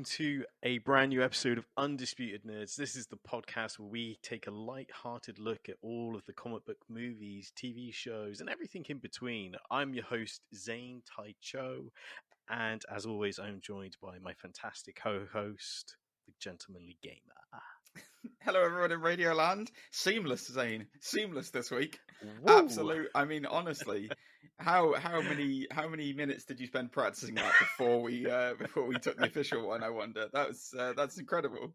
to a brand new episode of Undisputed Nerds. This is the podcast where we take a light-hearted look at all of the comic book movies, TV shows, and everything in between. I'm your host, Zane Taicho, and as always, I'm joined by my fantastic co-host, the Gentlemanly Gamer. Hello, everyone in Radio Land. Seamless, Zane. Seamless this week. Woo! Absolute. I mean, honestly, how many minutes did you spend practicing that before we took the official one? I wonder. That's incredible.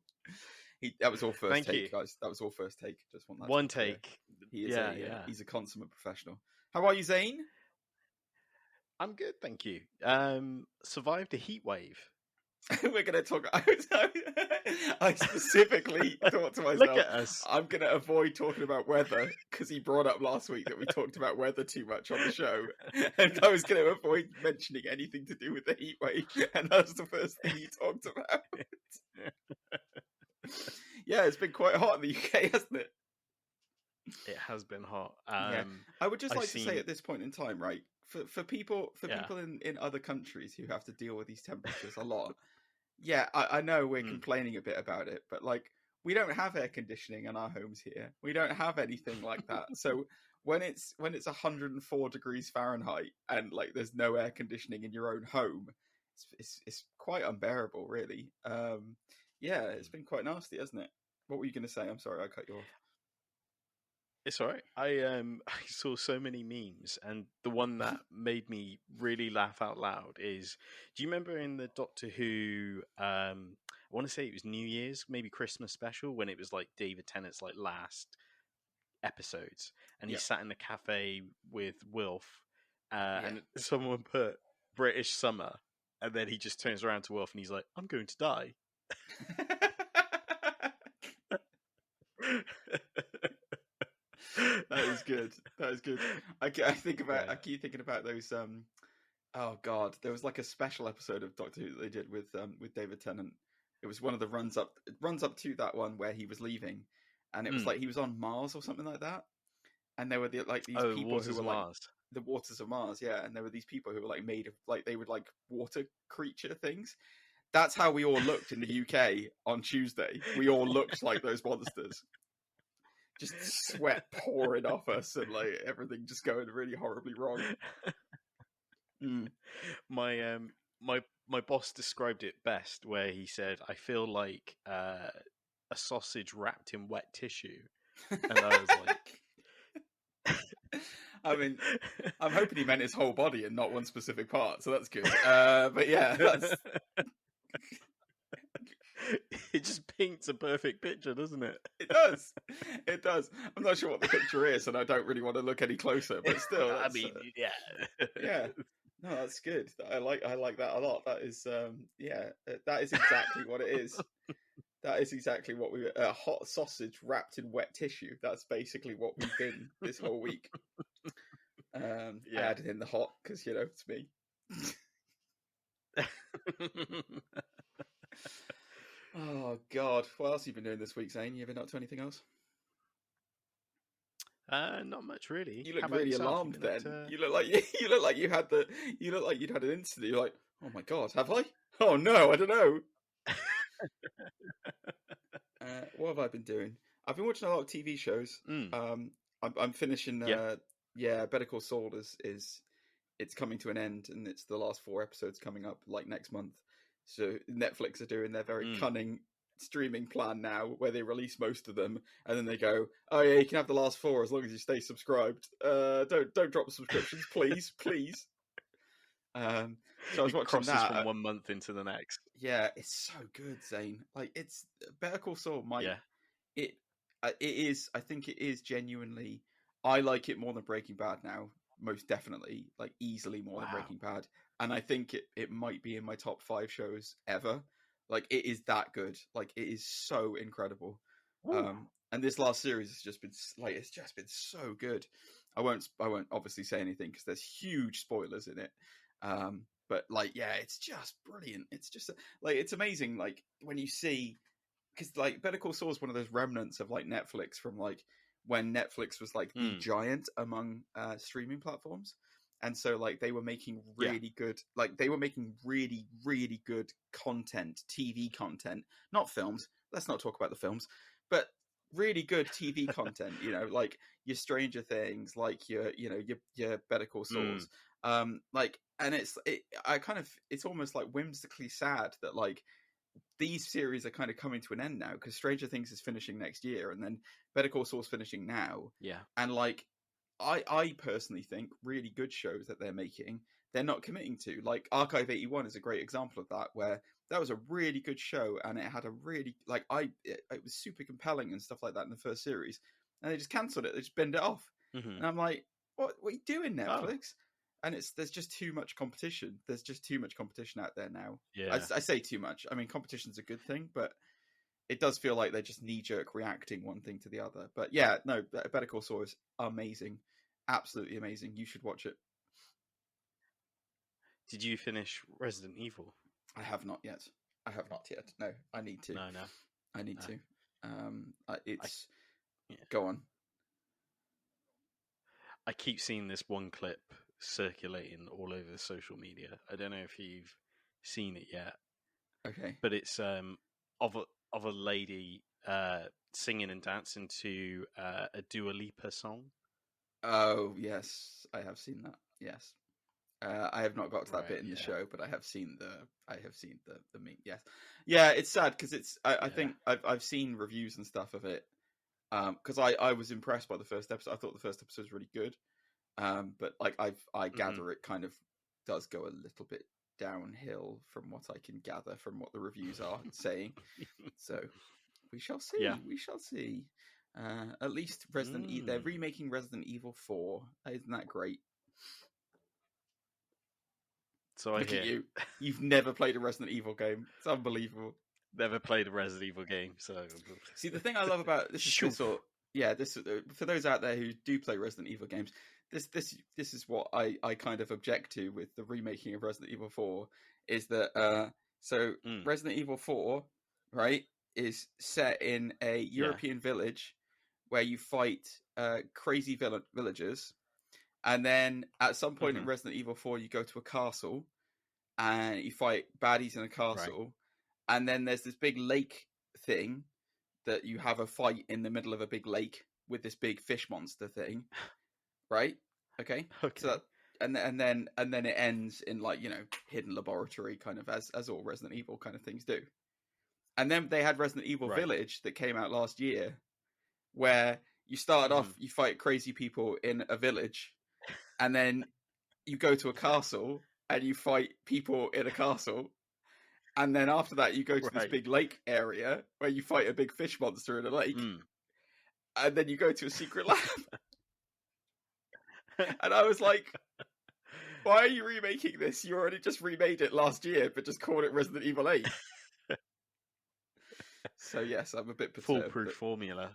That was all first Thank take, you. guys. That was all first take. Just want that. One take. He's a consummate professional. How are you, Zane? I'm good, thank you. Survived a heat wave. We're going to talk. I specifically thought to myself, Look at us. I'm going to avoid talking about weather because he brought up last week that we talked about weather too much on the show. And I was going to avoid mentioning anything to do with the heat wave. And that was the first thing he talked about. Yeah, it's been quite hot in the UK, hasn't it? It has been hot. Yeah. I would just like to say at this point in time, right, for people in other countries who have to deal with these temperatures a lot. Yeah, I know we're complaining a bit about it, but like we don't have air conditioning in our homes here. We don't have anything like that. So when it's 104 degrees Fahrenheit and like there's no air conditioning in your own home, it's quite unbearable, really. Yeah, it's been quite nasty, hasn't it? What were you going to say? I'm sorry, I cut you off. It's all right. I saw so many memes, and the one that made me really laugh out loud is, do you remember in the Doctor Who, I want to say it was New Year's, maybe Christmas special, when it was like David Tennant's like last episodes, and he sat in the cafe with Wilf, and someone put British summer, and then he just turns around to Wilf and he's like, "I'm going to die." That is good. That is good. I keep thinking about those. Oh God, there was like a special episode of Doctor Who that they did with David Tennant. It was one of the runs up to that one where he was leaving, and it was like he was on Mars or something like that. And there were these people who were like the waters of Mars, yeah. And there were these people who were like made of like they were like water creature things. That's how we all looked in the UK on Tuesday. We all looked like those monsters. Just sweat pouring off us and like everything just going really horribly wrong. My boss described it best, where he said, "I feel like a sausage wrapped in wet tissue," and I was like, I mean, I'm hoping he meant his whole body and not one specific part, so that's good. But yeah, that's. It just paints a perfect picture, doesn't it? It does. It does. I'm not sure what the picture is, and I don't really want to look any closer. But still, I mean, yeah. No, that's good. I like that a lot. That is, that is exactly what it is. That is exactly what a hot sausage wrapped in wet tissue. That's basically what we've been this whole week. I added in the hot because it's me. Oh God! What else have you been doing this week, Zane? You been up to anything else? Not much, really. You look really alarmed. Then you look like you'd had an incident. You're like, oh my God, have I? Oh no, I don't know. What have I been doing? I've been watching a lot of TV shows. I'm finishing. Better Call Saul is it's coming to an end, and it's the last 4 episodes coming up like next month. So Netflix are doing their very cunning streaming plan now, where they release most of them, and then they go, "Oh yeah, you can have the last 4 as long as you stay subscribed. Don't drop the subscriptions, please." So I was watching that from one month into the next. Yeah, it's so good, Zane. Like it's Better Call Saul. It is. I think it is genuinely. I like it more than Breaking Bad now. Most definitely, like easily more than Breaking Bad. And I think it might be in my top 5 shows ever. Like it is that good. Like it is so incredible. And this last series has just been so good. I won't obviously say anything because there's huge spoilers in it. But like, yeah, it's just brilliant. It's just like, it's amazing. Like when you see, because like Better Call Saul is one of those remnants of like Netflix from like when Netflix was like the giant among streaming platforms. And so like they were making really good, like they were making really, really good content, TV content, not films. Let's not talk about the films, but really good TV content, you know, like your Stranger Things, like your Better Call Sauls. Like, and it's almost like whimsically sad that like these series are kind of coming to an end now, because Stranger Things is finishing next year and then Better Call Saul's finishing now. Yeah. And like I personally think really good shows that they're making, they're not committing to. Like Archive 81 is a great example of that, where that was a really good show and it had a really like it was super compelling and stuff like that in the first series, and they just cancelled it. They just bend it off. And I'm like, what are you doing, Netflix? And there's just too much competition. There's just too much competition out there now. Yeah. I say too much. I mean, competition's a good thing, but it does feel like they're just knee-jerk reacting one thing to the other. But yeah, no, Better Call Saul is amazing. Absolutely amazing. You should watch it. Did you finish Resident Evil? I have not yet. No, I need to. No. I need to. Go on. I keep seeing this one clip circulating all over social media. I don't know if you've seen it yet. Okay. But it's of a lady singing and dancing to a Dua Lipa song. Oh yes, I have seen that. Yes. I have not got to that bit in the show, but I have seen the meme. Yes, yeah, it's sad because it's. I think I've seen reviews and stuff of it, because I was impressed by the first episode. I thought the first episode was really good, but like I gather it kind of does go a little bit downhill from what I can gather from what the reviews are saying. So we shall see. Yeah. We shall see. At least they're remaking Resident Evil 4. Isn't that great? So I hear. At you. You've never played a Resident Evil game. It's unbelievable. Never played a Resident Evil game. So see, the thing I love about this is this for those out there who do play Resident Evil games. This is what I kind of object to with the remaking of Resident Evil 4 is that Resident Evil 4, right, is set in a European village where you fight crazy villagers. And then at some point in Resident Evil 4, you go to a castle and you fight baddies in a castle. Right. And then there's this big lake thing that you have a fight in the middle of a big lake with this big fish monster thing. Right? Okay. So that, and then it ends in like, hidden laboratory kind of as all Resident Evil kind of things do. And then they had Resident Evil Village that came out last year, where you started off, you fight crazy people in a village. And then you go to a castle and you fight people in a castle. And then after that, you go to this big lake area where you fight a big fish monster in a lake. And then you go to a secret lab. And I was like, why are you remaking this? You already just remade it last year, but just called it Resident Evil 8. So yes, I'm a bit perturbed. Foolproof formula.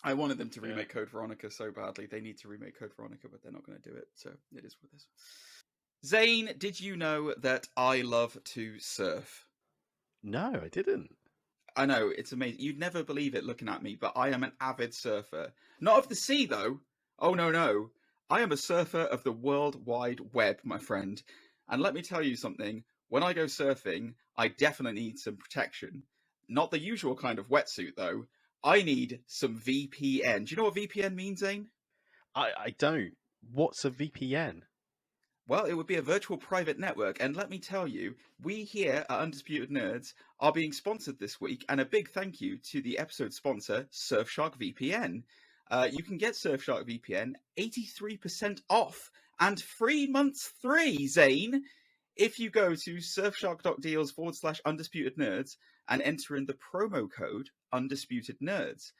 I wanted them to remake Code Veronica so badly. They need to remake Code Veronica, but they're not going to do it. So it is what it is. Zane, did you know that I love to surf? No, I didn't. I know, it's amazing. You'd never believe it looking at me, but I am an avid surfer. Not of the sea, though. Oh, no. I am a surfer of the World Wide Web, my friend. And let me tell you something. When I go surfing, I definitely need some protection. Not the usual kind of wetsuit, though. I need some VPN. Do you know what VPN means, Zane? I don't. What's a VPN? Well, it would be a virtual private network. And let me tell you, we here at Undisputed Nerds are being sponsored this week. And a big thank you to the episode sponsor, Surfshark VPN. You can get Surfshark VPN 83% off and 3 months free, Zane, if you go to surfshark.deals/Undisputed Nerds and enter in the promo code Undisputed Nerds.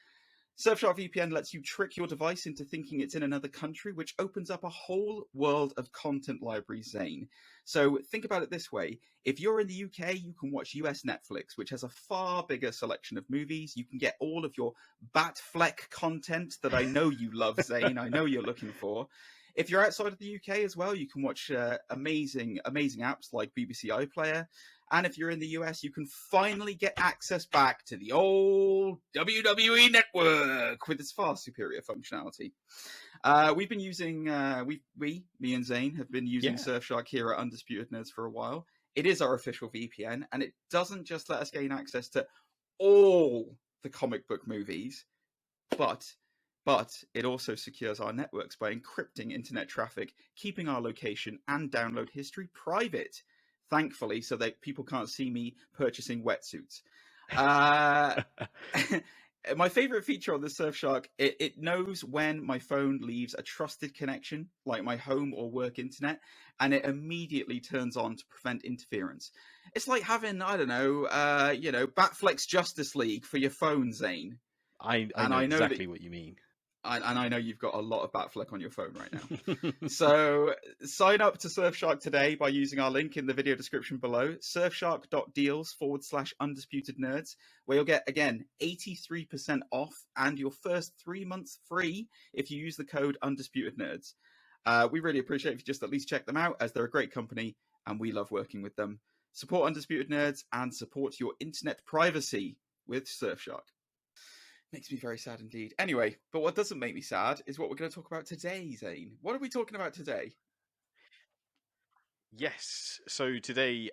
Surfshark VPN lets you trick your device into thinking it's in another country, which opens up a whole world of content libraries, Zane. So think about it this way. If you're in the UK, you can watch US Netflix, which has a far bigger selection of movies. You can get all of your Batfleck content that I know you love, Zane. I know you're looking for. If you're outside of the UK as well, you can watch amazing apps like BBC iPlayer. And if you're in the US, you can finally get access back to the old WWE network with its far superior functionality. We've been using, me and Zane have been using Surfshark here at Undisputed Nerds for a while. It is our official VPN, and it doesn't just let us gain access to all the comic book movies, but it also secures our networks by encrypting internet traffic, keeping our location and download history private, thankfully, so that people can't see me purchasing wetsuits. My favorite feature on the Surfshark, it knows when my phone leaves a trusted connection, like my home or work internet, and it immediately turns on to prevent interference. It's like having, I don't know, Batfleck's Justice League for your phone, Zane. I know exactly what you mean. And I know you've got a lot of Batfleck on your phone right now. So sign up to Surfshark today by using our link in the video description below, surfshark.deals/Undisputed Nerds, where you'll get, again, 83% off and your first 3 months free if you use the code Undisputed Nerds. We really appreciate if you just at least check them out, as they're a great company and we love working with them. Support Undisputed Nerds and support your internet privacy with Surfshark. Makes me very sad indeed. Anyway, but what doesn't make me sad is what we're going to talk about today, Zane. What are we talking about today? Yes. So today,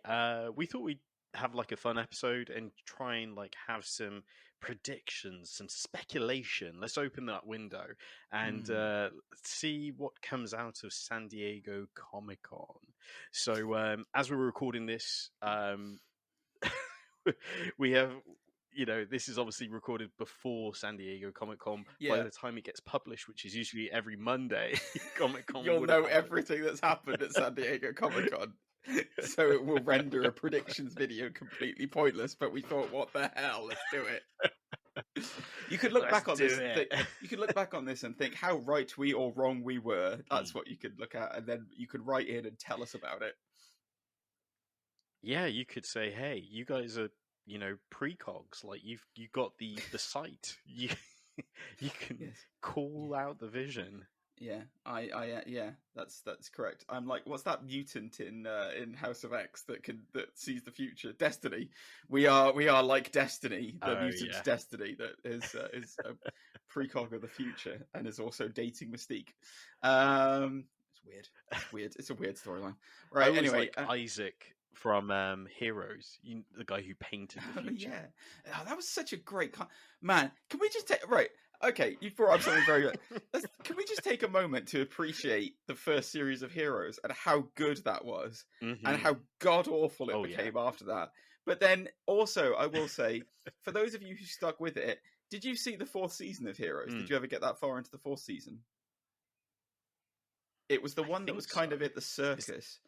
we thought we'd have like a fun episode and try and like have some predictions, some speculation. Let's open that window and see what comes out of San Diego Comic-Con. So as we're recording this, we have... this is obviously recorded before San Diego Comic-Con. Yeah. By the time it gets published, which is usually every Monday, Comic-Con you'll know everything that's happened at San Diego Comic-Con. So it will render a predictions video completely pointless, but we thought, what the hell, let's do it. You could look back on this. You could look back on this and think how right we or wrong we were. That's what you could look at, and then you could write in and tell us about it. Yeah, you could say, hey, you guys are precogs, like you got the sight, you can call out the vision. Yeah, that's correct. I'm like, what's that mutant in House of X that sees the future? Destiny. We are like Destiny, the mutant's Destiny that is a precog of the future and is also dating Mystique. It's weird. It's a weird storyline. Right. Anyway, like Isaac from Heroes, the guy who painted the future. That was such a great man. Can we just take okay, you brought up something very good. Can we just take a moment to appreciate the first series of Heroes and how good that was, and how god awful it became after that? But then also, I will say, for those of you who stuck with it, did you see the 4th season of Heroes? Did you ever get that far into the 4th season? It was the one that was kind of at the circus.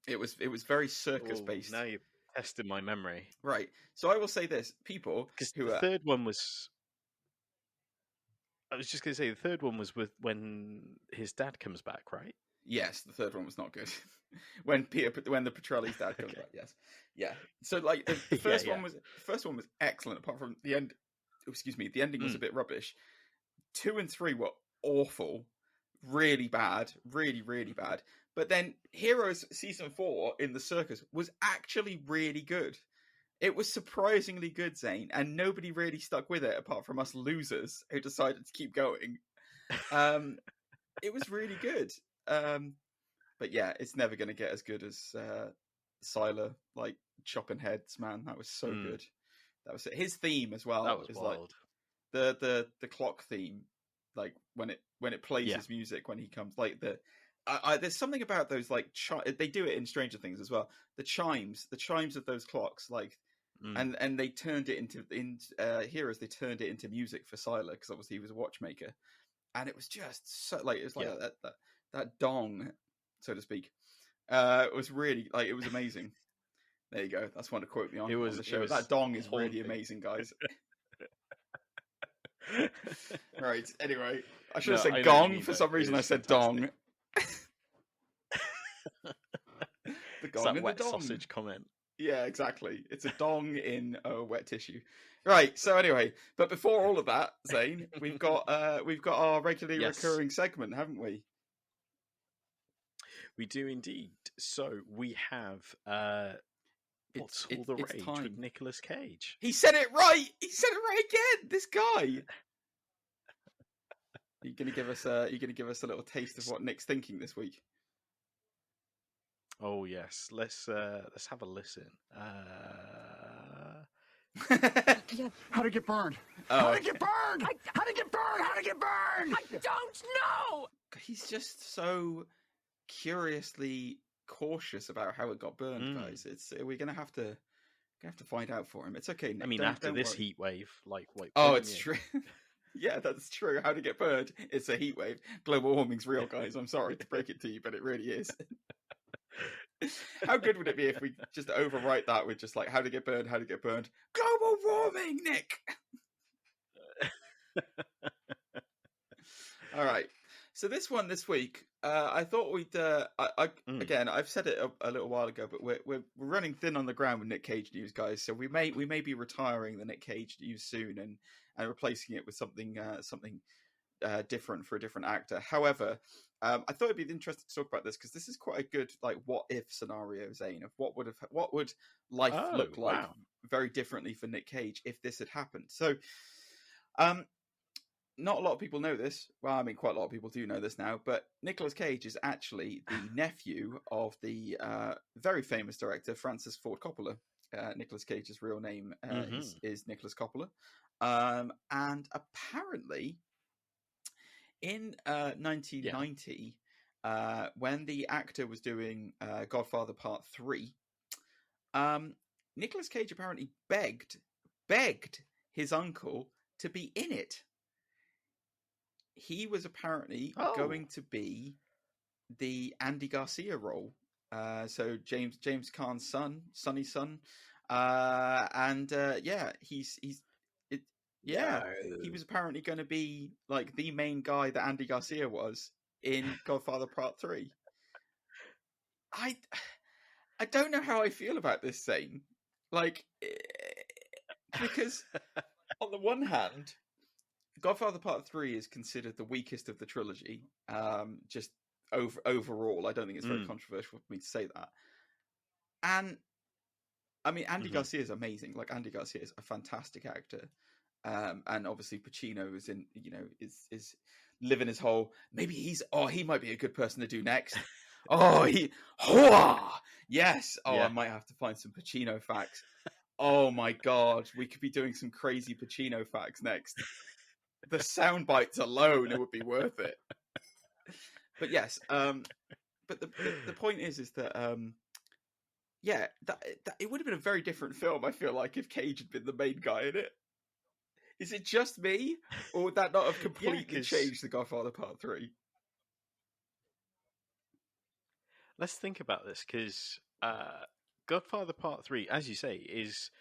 It was very circus based. Now you're testing my memory. Right. So I will say this, people, because the third one was... I was just going to say, the third one was when his dad comes back, right? Yes, the third one was not good. when the Petrelli's dad comes back, yes. Yeah. So like the first one was excellent, apart from the end. Excuse me, the ending was a bit rubbish. 2 and 3 were awful, really bad, really, really bad. But then Heroes Season 4 in the circus was actually really good. It was surprisingly good, Zane, and nobody really stuck with it apart from us losers who decided to keep going. It was really good. But yeah, it's never going to get as good as Sylar, like chopping heads, man. That was so good. That was his theme as well. That was wild. Like the clock theme, like when it plays his music when he comes, like there's something about those, like they do it in Stranger Things as well. The chimes of those clocks, like, and they turned it into Heroes. They turned it into music for Sylar because obviously he was a watchmaker, and it was just so like it was like that dong, so to speak. It was really like it was amazing. There you go. That's one to quote me on the show. That dong is really amazing, guys. Right. Anyway, I should have said gong for some reason. I said dong. The gong and wet the dong. Sausage comment. Yeah, exactly. It's a dong in wet tissue. Right. So anyway, but before all of that, Zane, we've got our regularly recurring segment, haven't we? We do indeed. So we have What's All the Rage time. with Nicolas Cage. He said it right! He said it right again! This guy! You're gonna give us a little taste of what Nick's thinking this week. Oh yes, let's have a listen. Yeah. How to get burned? How to get burned? How to get burned? How to get burned? I don't know. He's just so curiously cautious about how it got burned, guys. We're gonna have to find out for him. It's okay, Nick. I mean, after this heat wave, like oh, it's true. Yeah, that's true. How to get burned? It's a heat wave. Global warming's real, guys. I'm sorry to break it to you, but it really is. How good would it be if we just overwrite that with just like how to get burned? How to get burned? Global warming, Nick. All right. So this week, I thought we'd. Again, I've said it a little while ago, but we're running thin on the ground with Nick Cage news, guys. So we may be retiring the Nick Cage news soon and replacing it with something different for a different actor. However, I thought it'd be interesting to talk about this because this is quite a good like what if scenario, Zane, of what would life look like very differently for Nick Cage if this had happened. So, not a lot of people know this. Well, I mean, quite a lot of people do know this now. But Nicolas Cage is actually the nephew of the very famous director Francis Ford Coppola. Nicolas Cage's real name is Nicholas Coppola. And apparently, in 1990, when the actor was doing Godfather Part 3, Nicolas Cage apparently begged his uncle to be in it. He was apparently going to be the Andy Garcia role. So James Caan's son's son. He was apparently going to be like the main guy that Andy Garcia was in Godfather Part 3. I don't know how I feel about this scene. Like, because on the one hand, Godfather Part 3 is considered the weakest of the trilogy. Just overall, I don't think it's very controversial for me to say that. And I mean, Andy Garcia is amazing. Like, Andy Garcia is a fantastic actor. And obviously Pacino is is living his whole, he might be a good person to do next. Yes. I might have to find some Pacino facts. Oh my God, we could be doing some crazy Pacino facts next. The sound bites alone, it would be worth it. But yes, but the point is that that it would have been a very different film, I feel like, if Cage had been the main guy in it. Is it just me, or would that not have completely changed The Godfather Part 3? Let's think about this, because Godfather Part 3, as you say, is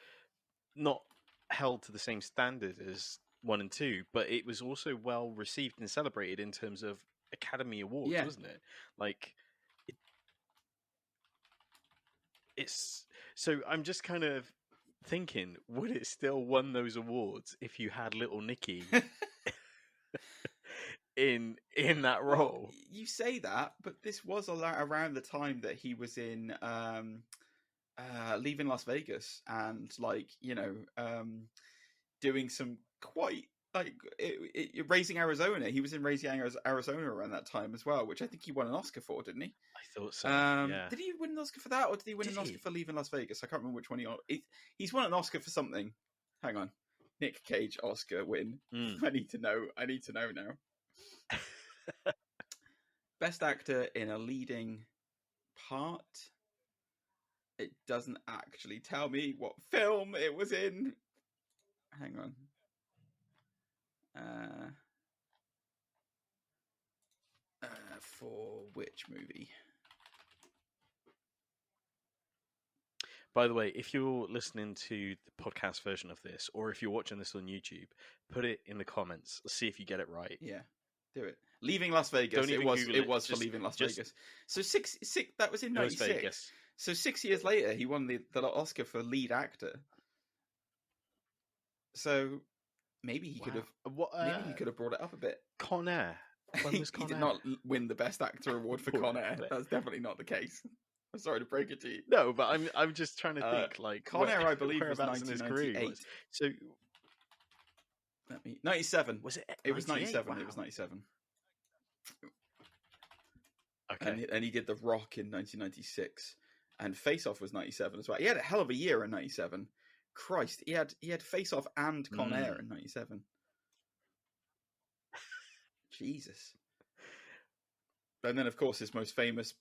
not held to the same standard as 1 and 2, but it was also well received and celebrated in terms of Academy Awards, wasn't it? Like, it's... So I'm just kind of thinking, would it still won those awards if you had Little Nicky in that role? Well, you say that, but this was around the time that he was in Leaving Las Vegas and doing some quite Raising Arizona. He was in Raising Arizona around that time as well, which I think he won an Oscar for, didn't he? I thought so. Yeah. Did he win an Oscar for that, or did he win an Oscar for Leaving Las Vegas? I can't remember which one he's won an Oscar for something. Hang on, Nick Cage Oscar win. I need to know now. Best actor in a leading part. It doesn't actually tell me what film it was in. Hang on. For which movie? By the way, if you're listening to the podcast version of this, or if you're watching this on YouTube, put it in the comments. Let's see if you get it right. Yeah, do it. Leaving Las Vegas. It was for Leaving Las Vegas. So six. That was in 96. So 6 years later, he won the Oscar for lead actor. So maybe he could have. Maybe he could have brought it up a bit. Con Air. When was Con He did Air? not win the Best Actor award for Con Air. That's definitely not the case. I'm sorry to break it to you. No, but I'm just trying to think like Con Air, I believe, was whereabouts in his career he 1998. was. So 97. was it? It was 97. Wow. It was 97. Okay. And he did The Rock in 1996, and Face Off was 97 as well. He had a hell of a year in 97. Christ, he had Face Off and Con Air in 97. Jesus. And then, of course, his most famous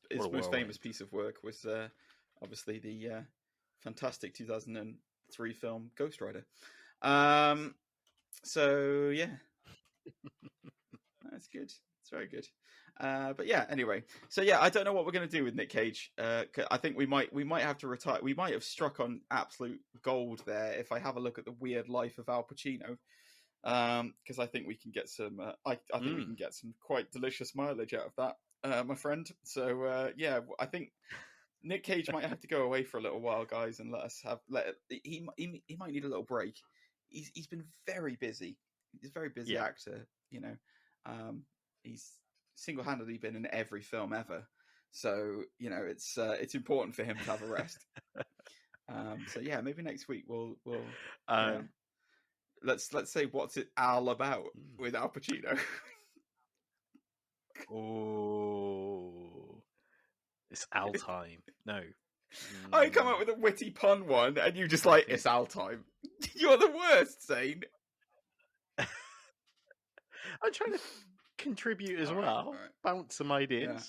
piece of work was obviously the fantastic 2003 film Ghost Rider. So yeah, that's good. It's very good. But yeah, anyway. So yeah, I don't know what we're going to do with Nick Cage. I think we might have to retire. We might have struck on absolute gold there if I have a look at the weird life of Al Pacino. Because I think we can get some. I think we can get some quite delicious mileage out of that, my friend. So yeah, I think Nick Cage might have to go away for a little while, guys, and he might need a little break. He's been very busy. He's a very busy actor. You know, he's single-handedly been in every film ever. So you know, it's important for him to have a rest. So yeah, maybe next week we'll let's say what's it all about with Al Pacino. Oh, it's Al time. No, I come up with a witty pun one, and you just like it's Al time. You're the worst, Zane. I'm trying to contribute as well. Right. Bounce some ideas. Yeah.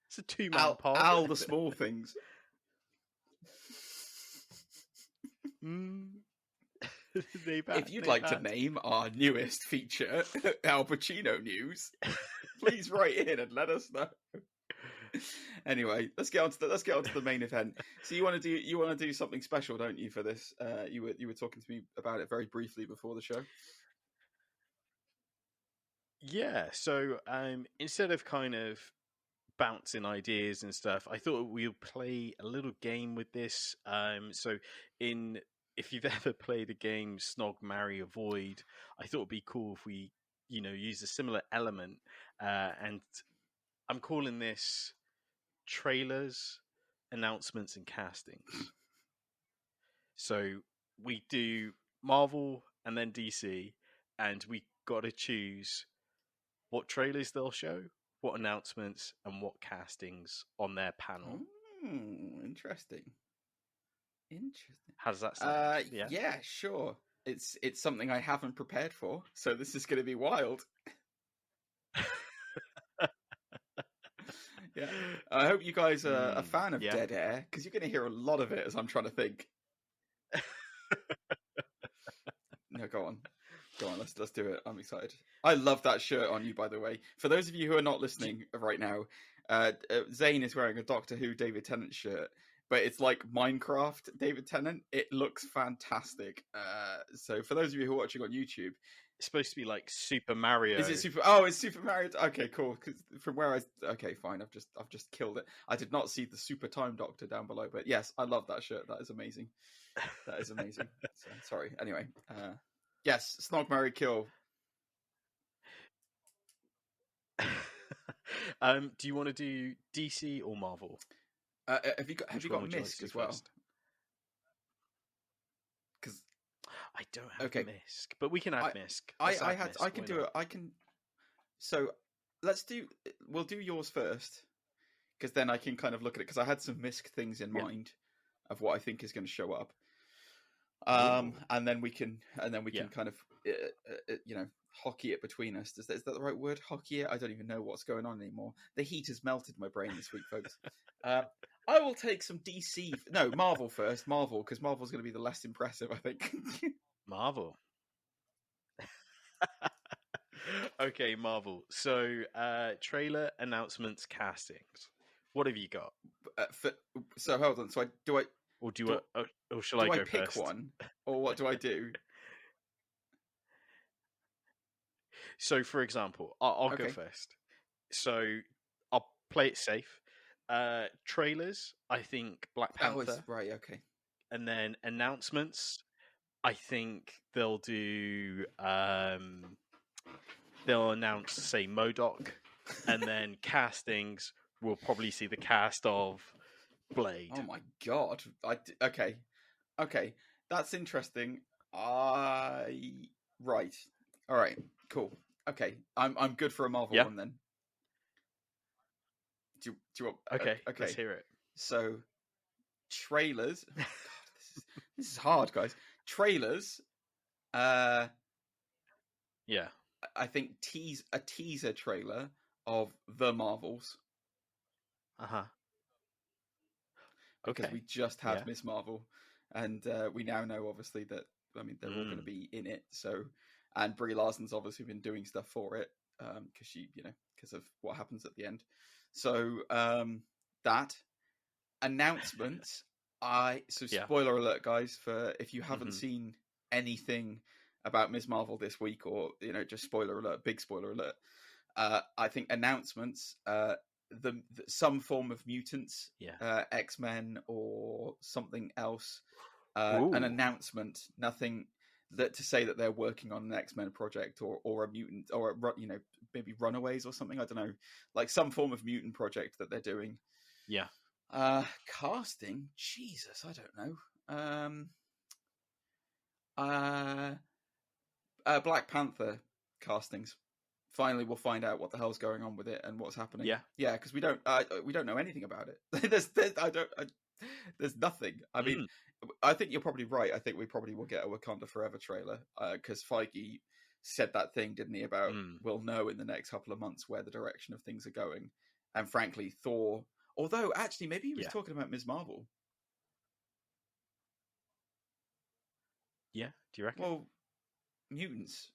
It's a two-man pod. Al the small things. If you'd like to name our newest feature, Al Pacino News, please write in and let us know. Anyway, let's get on to the main event. So you want to do something special, don't you, for this? You were talking to me about it very briefly before the show. Yeah. So instead of kind of bouncing ideas and stuff, I thought we'll play a little game with this. If you've ever played a game Snog, Marry, Avoid, I thought it'd be cool if we, use a similar element. And I'm calling this trailers, announcements, and castings. So we do Marvel and then DC, and we got to choose what trailers they'll show, what announcements, and what castings on their panel. Interesting. How does that sound? Yeah, sure. It's something I haven't prepared for, so this is going to be wild. Yeah, I hope you guys are a fan of Dead Air, because you're going to hear a lot of it as I'm trying to think. No, go on. Let's do it. I'm excited. I love that shirt on you, by the way. For those of you who are not listening right now, Zane is wearing a Doctor Who David Tennant shirt. But it's like Minecraft David Tennant. It looks fantastic. So for those of you who are watching on YouTube, it's supposed to be like Super Mario. Is it Super? Oh, it's Super Mario. Okay, cool. Because from where okay, fine. I've just killed it. I did not see the Super Time Doctor down below, but yes, I love that shirt. That is amazing. So, sorry. Anyway, yes, Snog, Marry, Kill. Do you want to do DC or Marvel? Have you got Misk as well? Because I don't have Misk, but we can add Misk. I can do it. I can. So we'll do yours first, because then I can kind of look at it, because I had some Misk things in mind of what I think is going to show up. And then we can kind of hockey it between us. Is that the right word? Hockey it? I don't even know what's going on anymore. The heat has melted my brain this week, folks. I will take some Marvel first. Marvel, because Marvel's going to be the less impressive, I think. Marvel. Okay, Marvel. So, trailer, announcements, castings. What have you got? So hold on. So or shall I go pick first? One, or what do I do? So, for example, I'll go first. So, I'll play it safe. Trailers, I think Black Panther. Right, okay. And then announcements, I think they'll do. They'll announce, say, MODOK And then castings, we'll probably see the cast of Blade. Oh my god! Okay, that's interesting. Right, all right, cool. Okay, I'm good for a Marvel one then. Do you want? Okay, let's hear it. So, trailers. Oh, God, this is hard, guys. Trailers. Yeah. I think a teaser trailer of The Marvels. Okay. Because we just had Miss Marvel, and we now know obviously that they're all going to be in it. So, and Brie Larson's obviously been doing stuff for it because because of what happens at the end. So that announcement. Spoiler alert, guys, for if you haven't seen anything about Ms. Marvel this week, or just spoiler alert, big spoiler alert. I think announcements, some form of mutants, X-Men or something else. An announcement, nothing that to say that they're working on an X-Men project or a mutant or maybe Runaways or something. I don't know, like some form of mutant project that they're doing. Yeah. Casting, Jesus, I don't know. Black Panther castings. Finally, we'll find out what the hell's going on with it and what's happening. Yeah, because we don't know anything about it. There's nothing. I mean, I think you're probably right. I think we probably will get a Wakanda Forever trailer because Feige said that thing, didn't he? About we'll know in the next couple of months where the direction of things are going. And frankly, Thor. Although, actually, maybe he was talking about Ms. Marvel. Yeah, do you reckon? Well, mutants.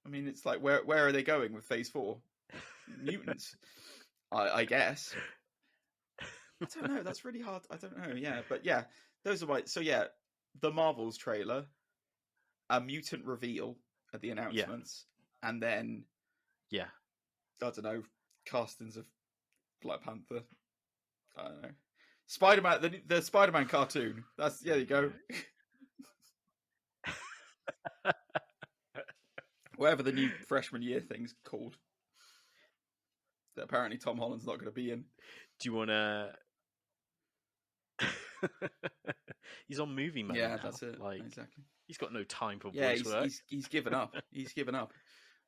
I mean, it's like, where are they going with Phase 4? Mutants, I guess. I don't know. That's really hard. I don't know. Yeah, but yeah, those are my... So yeah, the Marvels trailer, a mutant reveal at the announcements, and then... I don't know, castings of Black Panther. I don't know. Spider-Man, the Spider-Man cartoon. There you go. Whatever the new freshman year thing's called. That apparently Tom Holland's not going to be in. Do you want to... He's on movie mode now. That's it. Like, exactly. He's got no time for voice work. He's given up. He's given up.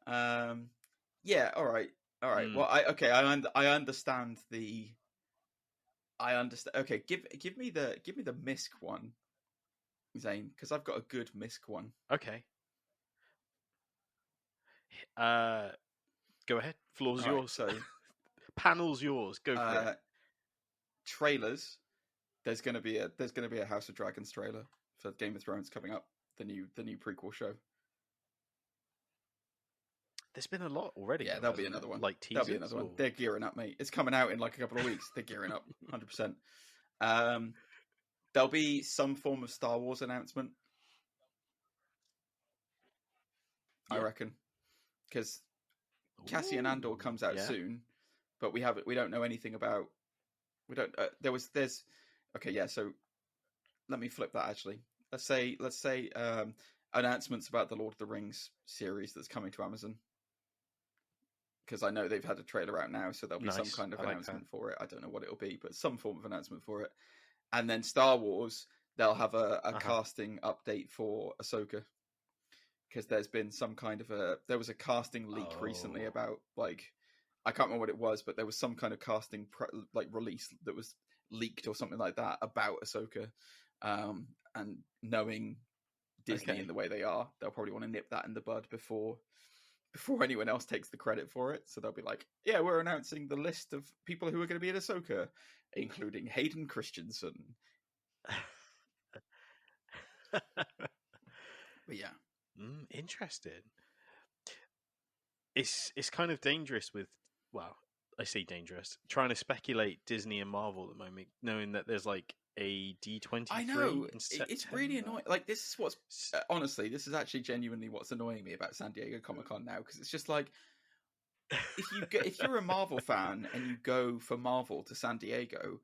All right. Well, I understand the... I understand. Okay, give me the Misk one, Zane, because I've got a good Misk one. Okay. Go ahead. Floor's yours. So, panel's yours. Go for it. Trailers. There's gonna be a House of Dragons trailer for Game of Thrones coming up. The new prequel show. There's been a lot already. Yeah, there'll be another one. Like teasers. There'll be another one. They're gearing up, mate. It's coming out in like a couple of weeks. They're gearing up, 100%. There'll be some form of Star Wars announcement. I reckon, because Cassian Andor comes out soon, but we don't know anything about. We don't. There's. Okay, yeah. So let me flip that. Actually, let's say announcements about the Lord of the Rings series that's coming to Amazon. Because I know they've had a trailer out now, so there'll be some kind of announcement for it. I don't know what it'll be, but some form of announcement for it. And then Star Wars, they'll have a casting update for Ahsoka. Because there's been some kind of there was a casting leak recently about, like, I can't remember what it was, but there was some kind of casting release that was leaked or something like that about Ahsoka. And knowing Disney in the way they are, they'll probably want to nip that in the bud before anyone else takes the credit for it. So they'll be like, yeah, we're announcing the list of people who are going to be in Ahsoka, including Hayden Christensen. But yeah. Interesting. It's kind of dangerous with, well, I say dangerous, trying to speculate Disney and Marvel at the moment, knowing that there's like a D23. I know, it's really annoying. Like, this is what's honestly, this is actually genuinely what's annoying me about San Diego Comic-Con now, because it's just like, if you're a Marvel fan and you go for Marvel to San Diego,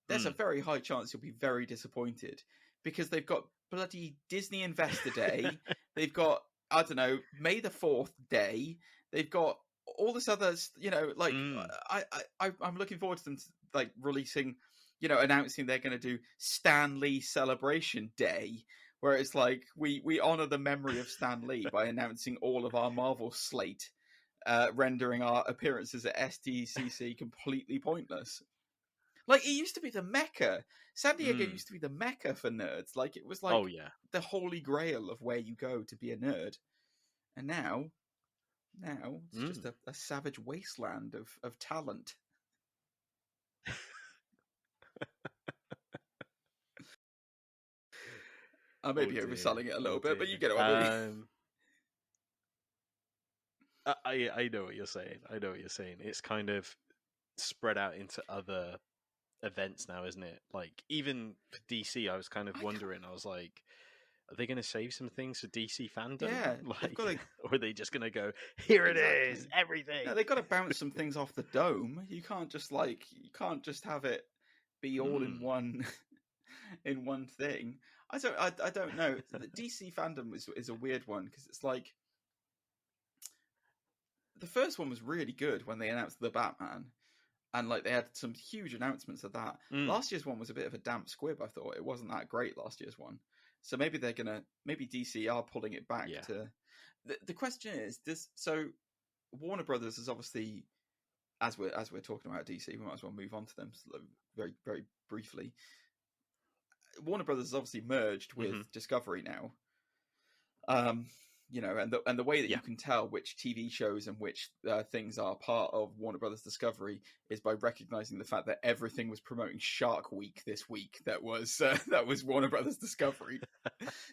there's a very high chance you'll be very disappointed, because they've got bloody Disney Investor Day, they've got, I don't know, May the 4th Day, they've got all this other, like I'm looking forward to them like releasing, announcing they're going to do Stan Lee Celebration Day, where it's like we honor the memory of Stan Lee by announcing all of our Marvel slate, rendering our appearances at SDCC completely pointless. Like, it used to be the Mecca. San Diego used to be the Mecca for nerds. Like, it was like the holy grail of where you go to be a nerd. And now it's just a savage wasteland of talent. I may be overselling it a little bit, but you get what I mean. I know what you're saying. It's kind of spread out into other events now, isn't it? Like, even for DC, I was kind of wondering. I was like, are they going to save some things for DC fandom? Yeah, like, or are they just going to go, here it is, everything? No, they've got to bounce some things off the dome. You can't just have it be all in one in one thing. I don't know. The DC fandom is a weird one, because it's like, the first one was really good when they announced the Batman, and like they had some huge announcements of that. Last year's one was a bit of a damp squib. I thought it wasn't that great, last year's one. So maybe maybe DC are pulling it back to. The question is, so Warner Brothers is obviously, as we're talking about DC, we might as well move on to them very, very briefly. Warner Brothers has obviously merged with Discovery now. And the way that you can tell which TV shows and which things are part of Warner Brothers Discovery is by recognizing the fact that everything was promoting Shark Week this week. That was Warner Brothers Discovery.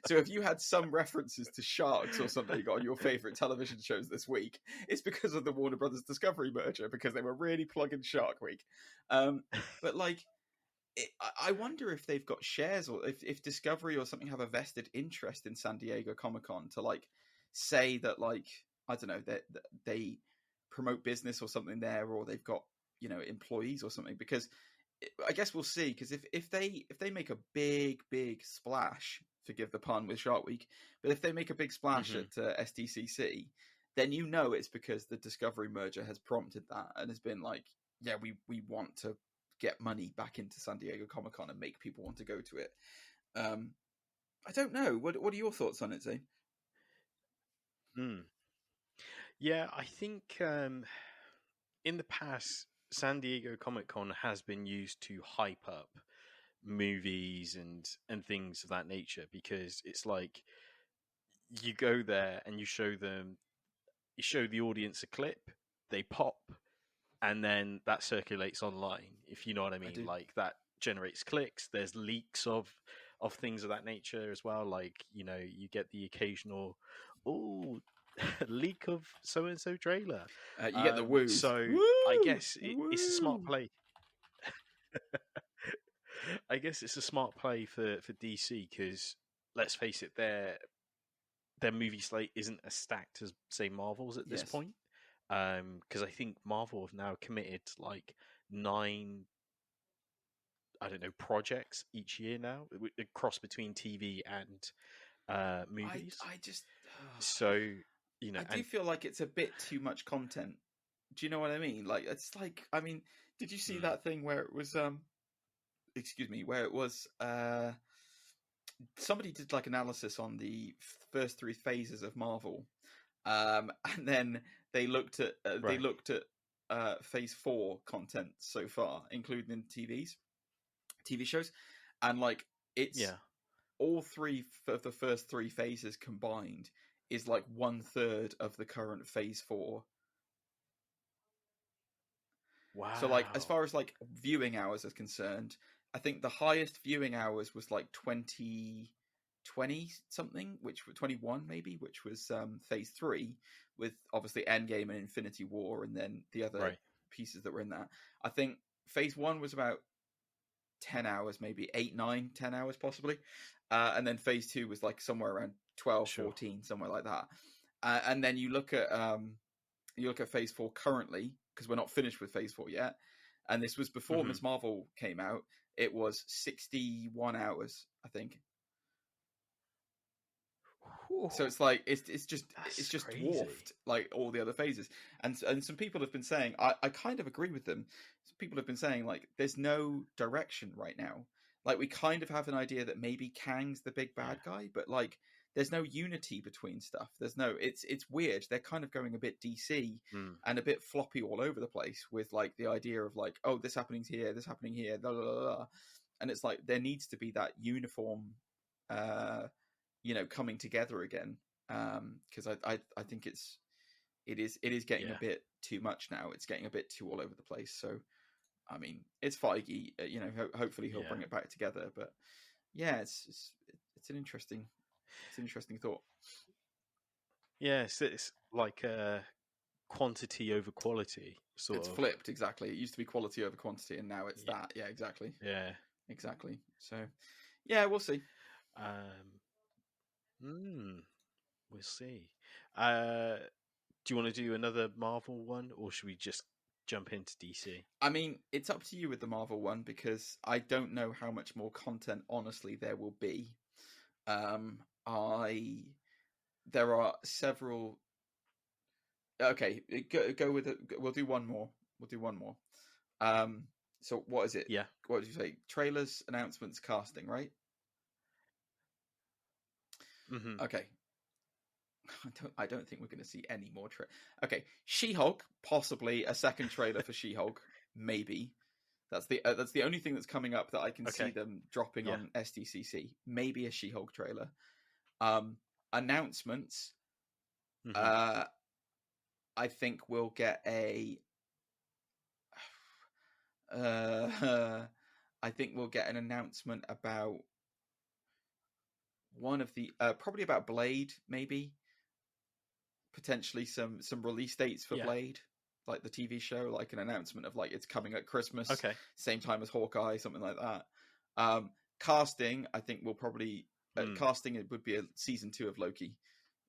So if you had some references to sharks or something on your favorite television shows this week, it's because of the Warner Brothers Discovery merger, because they were really plugging Shark Week. But like, I wonder if they've got shares, or if Discovery or something have a vested interest in San Diego Comic-Con to like say that, like, I don't know, that they promote business or something there, or they've got, employees or something. Because I guess we'll see, because if they make a big splash, forgive the pun, with Shark Week, but if they make a big splash at SDCC, then it's because the Discovery merger has prompted that and has been like, yeah, we want to get money back into San Diego Comic-Con and make people want to go to it. I don't know. What are your thoughts on it, Zane? Yeah, I think in the past, San Diego Comic-Con has been used to hype up movies and things of that nature, because it's like, you go there and you show the audience a clip, they pop, and then that circulates online, if you know what I mean. Like, that generates clicks. There's leaks of things of that nature as well. Like, you get the occasional leak of so-and-so trailer. You get the woo. So woo! I guess it's a smart play. I guess it's a smart play for DC, because let's face it, their movie slate isn't as stacked as, say, Marvel's at this point. Because I think Marvel have now committed like 9, I don't know, projects each year now, a cross between TV and movies. So, I do feel like it's a bit too much content. Do you know what I mean? Like, it's like, I mean, did you see that thing where it was, somebody did like analysis on the first 3 phases of Marvel, and then they looked at phase 4 content so far, including TV shows, and like, it's all 3 of the first 3 phases combined is like 1/3 of the current phase 4. Wow. So like, as far as like viewing hours is concerned, I think the highest viewing hours was like 20 something, which was 21 maybe, which was phase 3, with obviously Endgame and Infinity War, and then the other pieces that were in that. I think phase 1 was about 10 hours, maybe 8, 9, 10 hours possibly, and then phase 2 was like somewhere around 12, 14, somewhere like that. And then you look at phase 4 currently, because we're not finished with phase 4 yet, and this was before Ms. Marvel came out. It was 61 hours, I think. So it's like it's just crazy. dwarfed like all the other phases. And some people have been saying, I kind of agree with them. Some people have been saying like there's no direction right now. Like we kind of have an idea that maybe Kang's the big bad guy, but like there's no unity between stuff. There's no it's weird. They're kind of going a bit DC and a bit floppy all over the place with like the idea of like, oh, this happening here, blah, blah, blah, blah. And it's like there needs to be that uniform coming together again, because I think it is getting a bit too much now. It's getting a bit too all over the place. So I mean, it's Feige, hopefully he'll bring it back together. But yeah, it's an interesting thought. Yeah, it's like quantity over quality. It's flipped, exactly. It used to be quality over quantity, and now it's that. Yeah, exactly. Yeah, exactly. So yeah, we'll see. We'll see. Do you want to do another Marvel one, or should we just jump into DC? I mean, it's up to you with the Marvel one, because I don't know how much more content, honestly, there will be. There are several. Okay, go with it. We'll do one more. So what is it? Yeah. What did you say? Trailers, announcements, casting, right? Mm-hmm. Okay. I don't think we're going to see any more Okay, She-Hulk, possibly a second trailer for She-Hulk, maybe. That's the only thing that's coming up that I can see them dropping on SDCC. Maybe a She-Hulk trailer. Announcements. Mm-hmm. I think we'll get an announcement about one of the probably about Blade, maybe. Potentially some release dates for Blade, like the TV show, like an announcement of like it's coming at Christmas, same time as Hawkeye, something like that. Casting, I think we'll probably casting it would be a season 2 of Loki,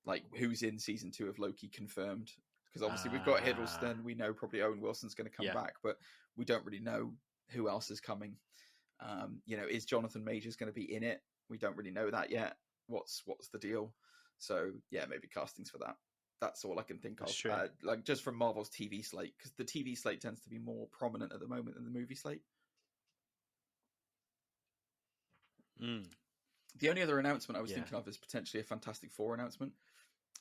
like who's in season 2 of Loki confirmed, because obviously we've got Hiddleston, we know probably Owen Wilson's going to come back, but we don't really know who else is coming. Is Jonathan Majors going to be in it? We don't really know that yet. What's the deal? So yeah, maybe castings for that. That's all I can think of. Like just from Marvel's TV slate, because the TV slate tends to be more prominent at the moment than the movie slate. The only other announcement I was thinking of is potentially a Fantastic Four announcement,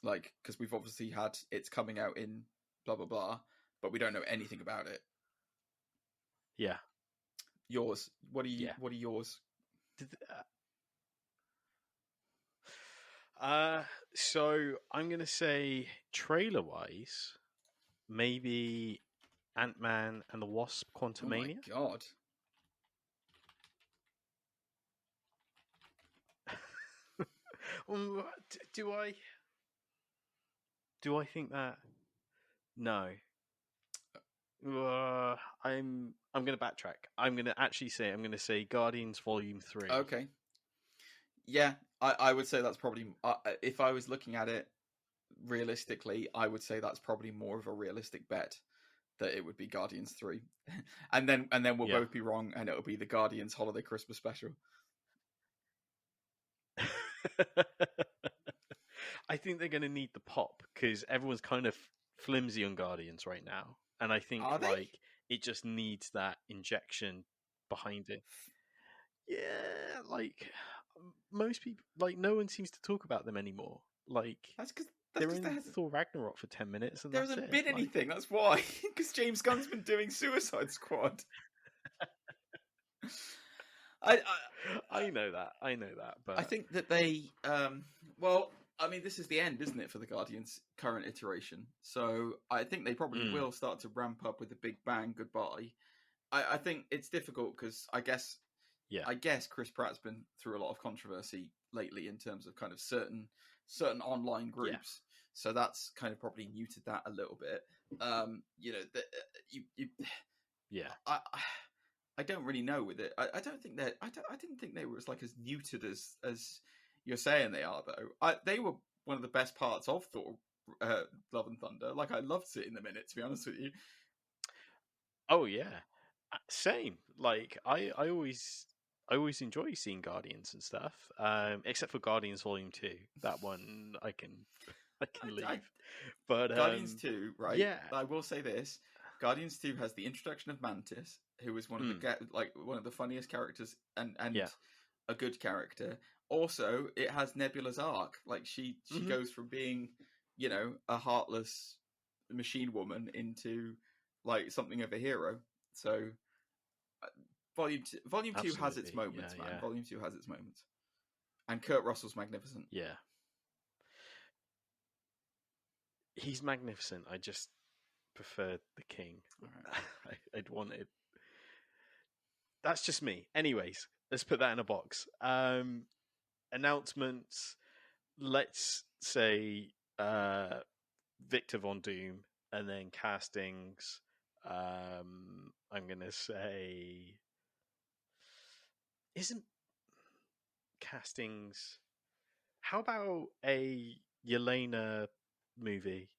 like because we've obviously had it's coming out in blah blah blah, but we don't know anything about it. Yeah. Yours? What are yours? So I'm gonna say trailer-wise, maybe Ant-Man and the Wasp: Quantumania. Oh my god! Do I think that? No. I'm gonna backtrack. I'm gonna say Guardians Volume 3. Okay. Yeah, I would say that's probably if I was looking at it realistically, I would say that's probably more of a realistic bet that it would be Guardians 3, and then we'll both be wrong, and it'll be the Guardians Holiday Christmas Special. I think they're going to need the pop because everyone's kind of flimsy on Guardians right now, and I think it just needs that injection behind it. Yeah, like most people, like no one seems to talk about them anymore. Like that's because they're in Thor Ragnarok for 10 minutes, and there hasn't been anything. That's why, because James Gunn's been doing Suicide Squad. I know that, but I think that they, well, I mean, this is the end, isn't it, for the Guardians' current iteration? So I think they probably will start to ramp up with a big bang goodbye. I think it's difficult because I guess Chris Pratt's been through a lot of controversy lately in terms of kind of certain online groups. So that's kind of probably muted that a little bit. I don't really know with it. I don't think that I didn't think they were as muted as you're saying they are, though. They were one of the best parts of Thor, Love and Thunder. Like I loved sitting them in it, to be honest with you. Oh yeah, same. Like I I always enjoy seeing Guardians and stuff, except for Guardians Volume 2. That one I can leave. But Guardians 2, right? Yeah, I will say this: Guardians 2 has the introduction of Mantis, who was one of one of the funniest characters and a good character. Also, it has Nebula's arc. Like she goes from being, a heartless machine woman into like something of a hero. So Volume 2 has its moments, man. Yeah. Volume 2 has its moments. And Kurt Russell's magnificent. Yeah. He's magnificent. I just prefer the King. Right. I'd want it. That's just me. Anyways, let's put that in a box. Announcements. Let's say Victor Von Doom, and then castings. I'm gonna say, isn't castings? How about a Yelena movie?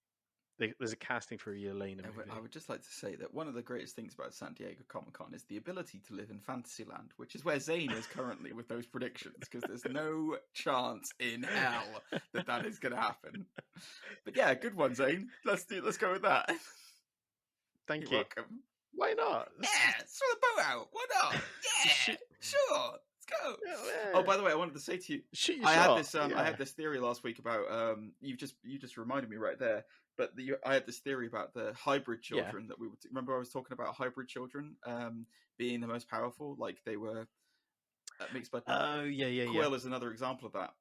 There's a casting for a Yelena movie. I would just like to say that one of the greatest things about San Diego Comic-Con is the ability to live in Fantasyland, which is where Zane is currently with those predictions, because there's no chance in hell that is going to happen. But yeah, good one, Zane. Let's go with that. Thank you. You're welcome. Why not? Yeah, throw the boat out. Why not? Yeah, sure. Let's go. Yeah. Oh, by the way, I wanted to say to you, I had this theory last week about you just reminded me right there. But I had this theory about the hybrid children that we would remember. I was talking about hybrid children being the most powerful, like they were mixed blood. Oh yeah. Quill is another example of that.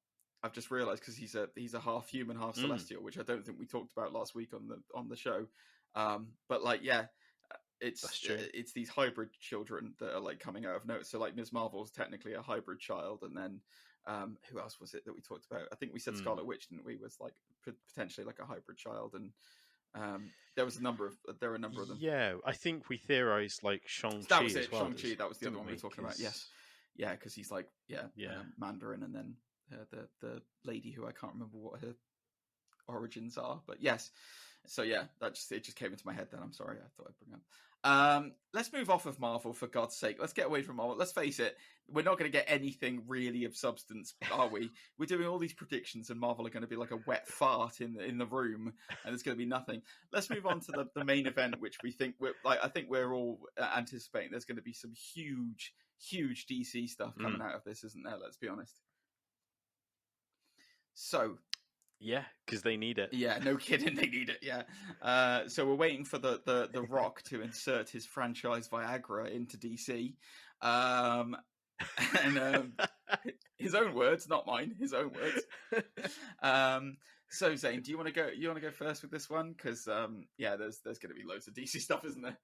I've just realised because he's a half human, half celestial, which I don't think we talked about last week on the show. But like, yeah, it's these hybrid children that are like coming out of nowhere. So like Ms. Marvel's technically a hybrid child, and then who else was it that we talked about? I think we said Scarlet Witch, didn't we? Was like potentially like a hybrid child, and there are a number of them. Yeah, I think we theorized like Shang-Chi. That was it. As well, Shang-Chi. That was the other one we were talking about. Yes, yeah, because he's like Mandarin, and then the lady who I can't remember what her origins are, but yes. So yeah, it just came into my head then. I'm sorry, I thought I'd bring up. Let's move off of Marvel, for God's sake. Let's get away from Marvel. Let's face it, we're not going to get anything really of substance, are we? We're doing all these predictions, and Marvel are going to be like a wet fart in the room, and there's going to be nothing. Let's move on to the main event, which I think we're all anticipating. There's going to be some huge DC stuff coming out of this, isn't there? Let's be honest. So. Yeah, because they need it. Yeah, no kidding, they need it. Yeah. So we're waiting for the Rock to insert his franchise Viagra into DC, and his own words, not mine. His own words. So Zane, do you want to go? You want to go first with this one? Because there's going to be loads of DC stuff, isn't there?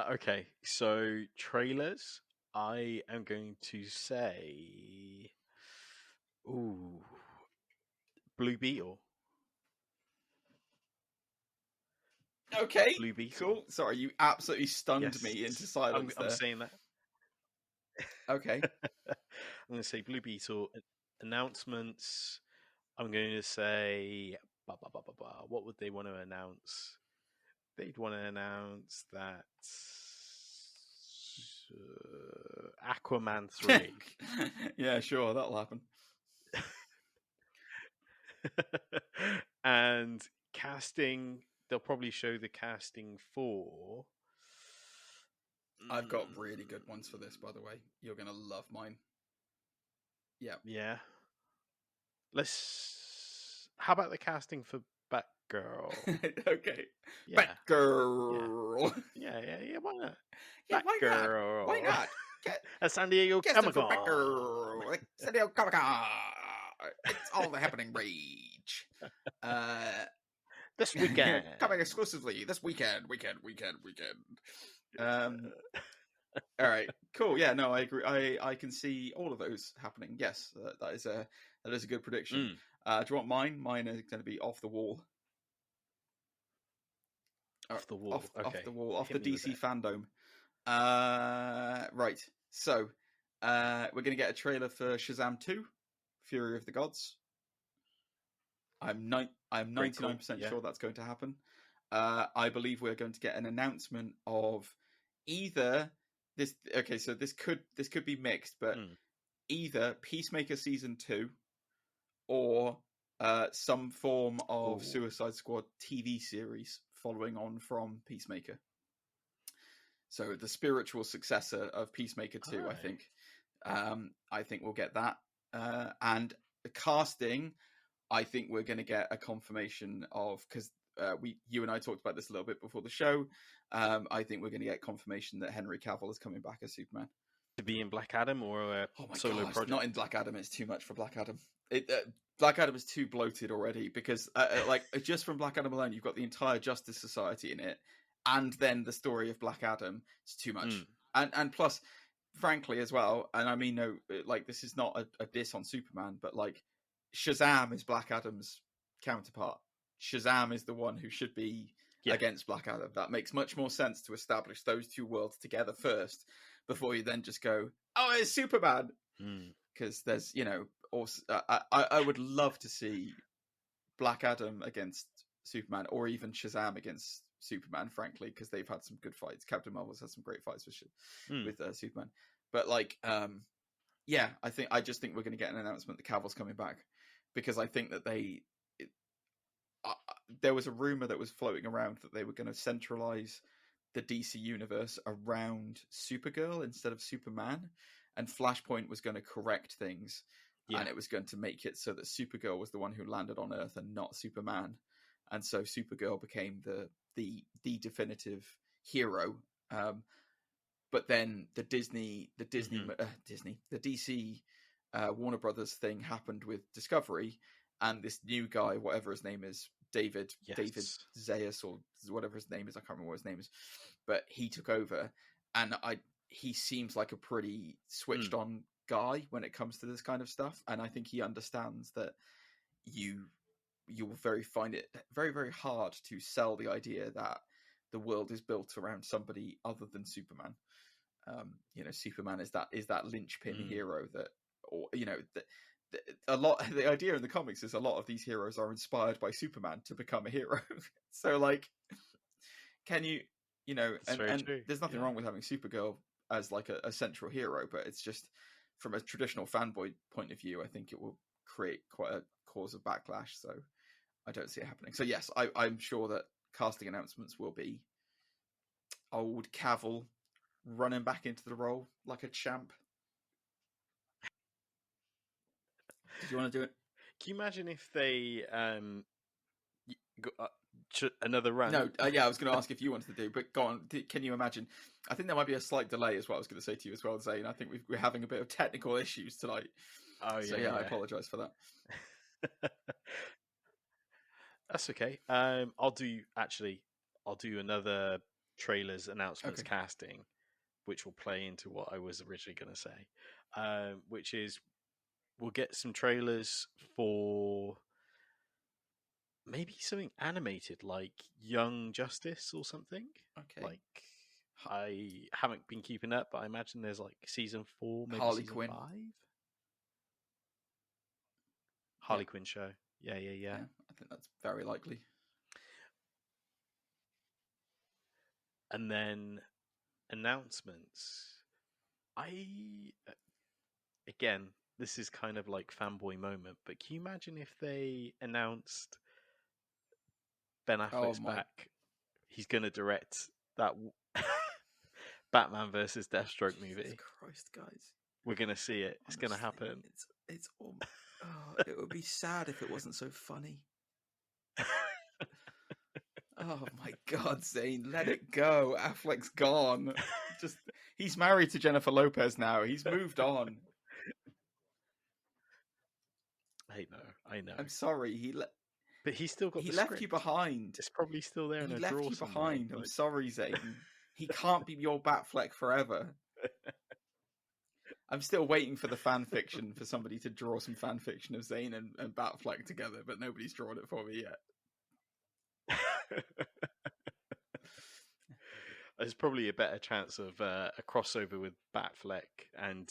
Okay, so trailers. I am going to say. Ooh, Blue Beetle. Okay, Blue Beetle. Cool. Sorry, you absolutely stunned me into silence. I'm saying that. Okay. I'm going to say Blue Beetle announcements. I'm going to say, what would they want to announce? They'd want to announce that Aquaman 3. Yeah, sure, that'll happen. And casting, they'll probably show the casting for. I've got really good ones for this, by the way. You're going to love mine. Yeah. How about the casting for Batgirl? Okay. Yeah. Batgirl. Yeah. Why not? Yeah, Batgirl. Why not? At San Diego Comic-Con. Batgirl. San Diego Comic-Con. It's all the happening rage. This weekend. Coming exclusively this weekend. All right, cool. Yeah, no, I agree. I can see all of those happening. Yes, that is a good prediction. Do you want mine? Mine is going to be off the wall. Off the wall. Off the wall. Off the DC fandom. Right. So, we're going to get a trailer for Shazam 2, Fury of the Gods. I'm 99% sure that's going to happen. I believe we're going to get an announcement of either So this could be mixed, but either Peacemaker season 2 or some form of Suicide Squad TV series following on from Peacemaker. So the spiritual successor of Peacemaker 2, I think. I think we'll get that. And the casting, I think we're going to get a confirmation of, because you and I talked about this a little bit before the show. I think we're going to get confirmation that Henry Cavill is coming back as Superman. To be in Black Adam or a solo project? Not in Black Adam. It's too much for Black Adam. Black Adam is too bloated already because, just from Black Adam alone, you've got the entire Justice Society in it, and then the story of Black Adam. It's too much. And plus, frankly, as well, and I mean, no, this is not a diss on Superman, but Shazam is Black Adam's counterpart. Shazam is the one who should be against Black Adam. That makes much more sense to establish those two worlds together first, before you then just go, oh, it's Superman. Because there's, also, I would love to see Black Adam against Superman, or even Shazam against Superman, frankly, because they've had some good fights. Captain Marvel's had some great fights with Superman. But I just think we're going to get an announcement that Cavill's coming back, because I think that there was a rumor that was floating around that they were going to centralize the DC universe around Supergirl instead of Superman, and Flashpoint was going to correct things, and it was going to make it so that Supergirl was the one who landed on Earth and not Superman, and so Supergirl became the definitive hero. But then the DC Warner Brothers thing happened with Discovery, and this new guy, whatever his name is, David Zayas or whatever his name is, I can't remember what his name is, but he took over, and he seems like a pretty switched on guy when it comes to this kind of stuff, and I think he understands that you will find it very, very hard to sell the idea that the world is built around somebody other than Superman. Superman is that linchpin hero that, or the idea in the comics is a lot of these heroes are inspired by Superman to become a hero. So can you and there's nothing wrong with having Supergirl as a central hero, but it's just from a traditional fanboy point of view, I think it will create quite a cause of backlash. So I don't see it happening. So yes, I'm sure that casting announcements will be old Cavill running back into the role like a champ. Did you want to do it? Can you imagine if they got another run? No, I was going to ask if you wanted to do, but go on. Can you imagine? I think there might be a slight delay, is what I was going to say to you as well, Zane. I think we're having a bit of technical issues tonight. Oh, yeah. So I apologise for that. That's okay. I'll do another trailers, announcements, casting, which will play into what I was originally going to say, which is we'll get some trailers for maybe something animated like Young Justice or something. Okay. I haven't been keeping up, but I imagine there's season 4, maybe Harley season Quinn. 5. Harley Quinn show. Yeah. I think that's very likely. And then announcements. Again, this is kind of like fanboy moment, but can you imagine if they announced Ben Affleck's back? He's going to direct that Batman versus Deathstroke movie. Jesus Christ, guys. We're going to see it. It's going to happen. It's it would be sad if it wasn't so funny. Oh my God, Zane, let it go. Affleck's gone. He's married to Jennifer Lopez now. He's moved on. I know. I'm sorry. But he's still got. He left you behind. It's probably still there in a drawer somewhere. He left you behind. I'm sorry, Zane. He can't be your Batfleck forever. I'm still waiting for the fan fiction, for somebody to draw some fan fiction of Zane and Batfleck together, but nobody's drawn it for me yet. There's probably a better chance of a crossover with Batfleck and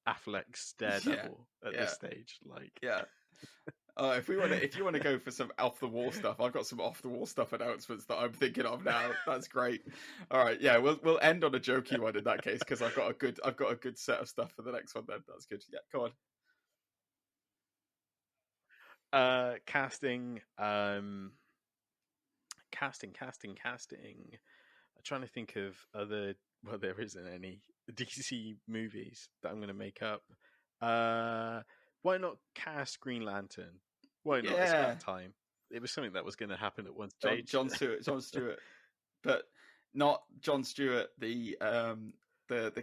Affleck's Daredevil at this stage. If you want to go for some off the wall stuff, I've got some off the wall stuff announcements that I'm thinking of now. That's great. All right, yeah, we'll end on a jokey one in that case because I've got a good set of stuff for the next one. Then that's good. Yeah, go on. Casting. I'm trying to think of other. Well, there isn't any DC movies that I'm going to make up. Why not cast Green Lantern? Why not? It's about time. It was something that was going to happen at one stage. John Stewart, but not John Stewart, the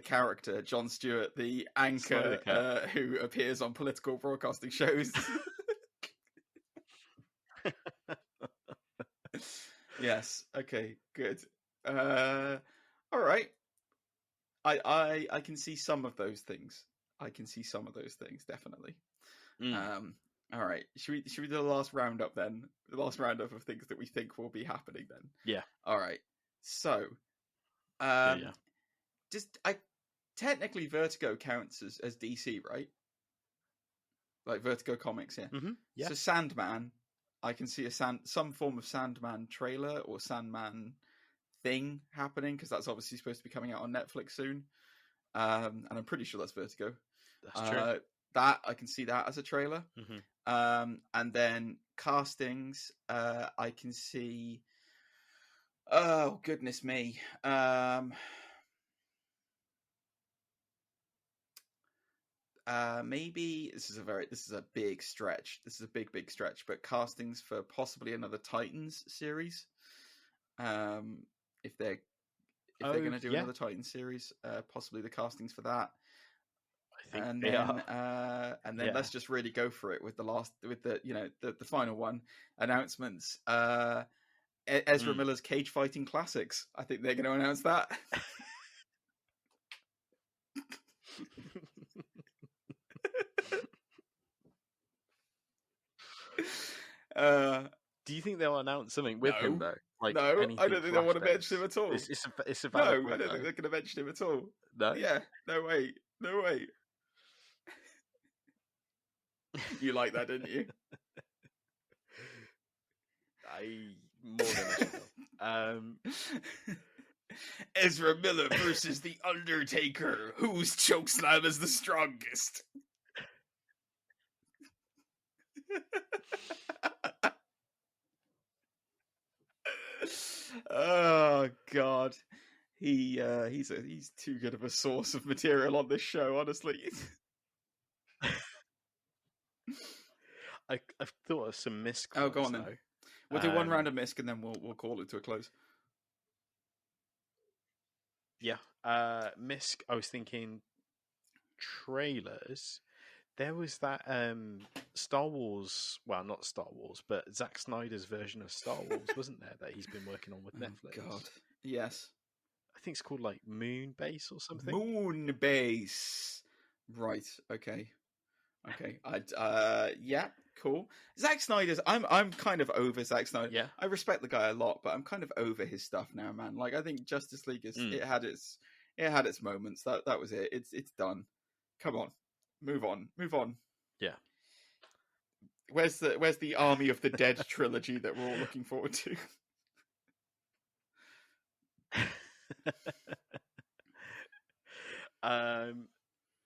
character, John Stewart, the anchor who appears on political broadcasting shows. Yes. Okay. Good. All right. I can see some of those things. Definitely. All right. Should we do the last roundup then? The last roundup of things that we think will be happening then. Yeah. All right. So, technically Vertigo counts as DC, right? Like Vertigo Comics, yeah. Mm-hmm. Yeah. So Sandman, I can see some form of Sandman trailer or Sandman thing happening because that's obviously supposed to be coming out on Netflix soon. And I'm pretty sure that's Vertigo. That's true. That I can see that as a trailer. Mm-hmm. And then castings, I can see. Oh goodness me! Maybe this is a big stretch. This is a big stretch. But castings for possibly another Titans series. If they're going to do another Titans series, possibly the castings for that. And then let's just really go for it with the final one announcements. Ezra Miller's Cage Fighting Classics. I think they're going to announce that. Do you think they'll announce something with him though? Like no, I don't think they want to mention him at all. It's a no, I don't think they're going to mention him at all. No, yeah, no way. You like that, didn't you? More than I should. Ezra Miller versus the Undertaker. Whose chokeslam is the strongest? Oh God, he's too good of a source of material on this show, honestly. I've thought of some misc. Oh, go on then. We'll do one round of misc and then we'll call it to a close. Yeah, misc. I was thinking trailers. There was that Star Wars. Well, not Star Wars, but Zack Snyder's version of Star Wars, wasn't there? That he's been working on with Netflix. God, yes. I think it's called like Moonbase or something. Moonbase. Right. Okay. Yeah. Cool. Zack Snyder's. I'm kind of over Zack Snyder. Yeah. I respect the guy a lot, but I'm kind of over his stuff now, man. Like I think Justice League is. It had its moments. That was it. It's done. Come on. Move on. Yeah. Where's the Army of the Dead trilogy that we're all looking forward to?